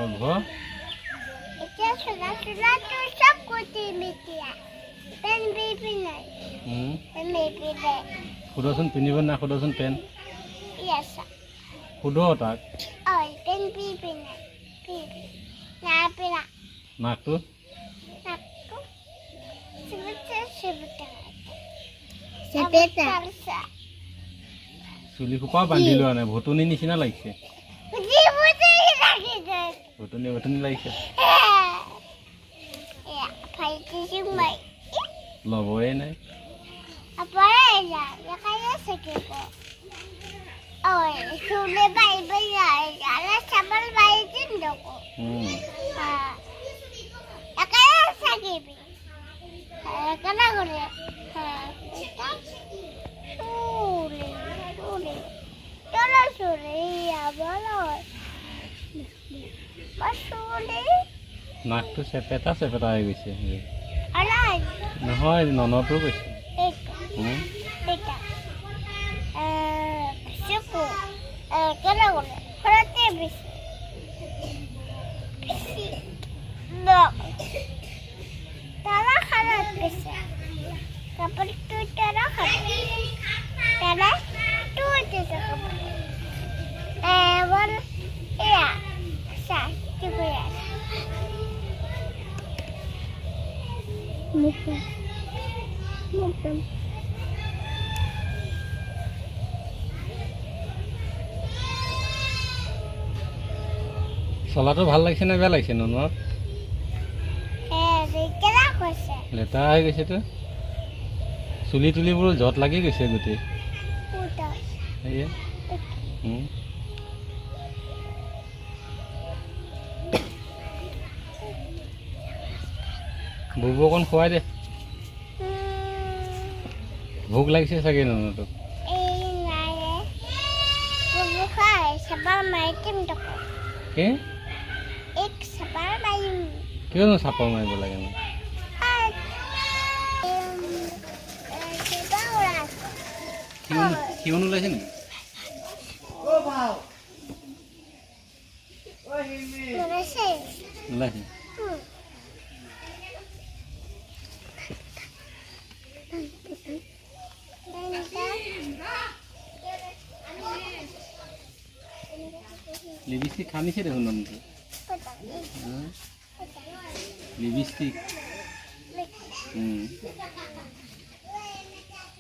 পঢ়ব এতিয়া চোলা তো সব কোটি মিটিয়া পেন বেবি নাই পেন বেবি দে সুধচোন পিন্ধিব না সুধচোন পেন ইয়েস সুধ তাক ঐ পেন বেবি নাই বেবি না পেলা নাকটো নাকটো সেপেটা চুলি খোপা বান্ধি লোৱা নাই ভুতুনি নিচিনা লাগিছে ভুতুনি ভুতুনি লাগিছে ল'বই নাই নাকটো চেপেটা চেপেটা হৈ গৈছে নহয় ননটো গৈছে চলাটো ভাল লাগিছে নে বেয়া লাগিছে ননৰ লেতেৰা হৈ গৈছেতো চুলি তুলিবোৰ জট লাগি গৈছে গোটেই বুবু অকণ খুৱাই দে ভোক লাগিছে চাগে ননটো কিয়নো চাপৰ মাৰিব লাগে কিয়নো ওলাইছে নেকি ওলাইছে লিপষ্টিক খানিছে দেখোন ননটো লিপষ্টিক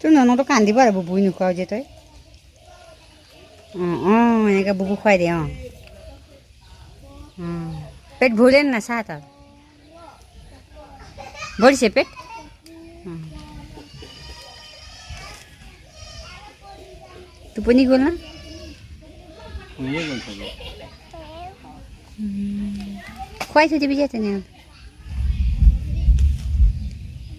তোৰ ননটো কান্দিব আৰু বুবুই নোখোৱাও যে তই এনেকৈ বুবু খুৱাই দে পেট ভৰিলে নাচা তই ভৰিছে পেট টোপনি গ'ল না খুৱাই থৈ দিবি যে তেনেহ'লে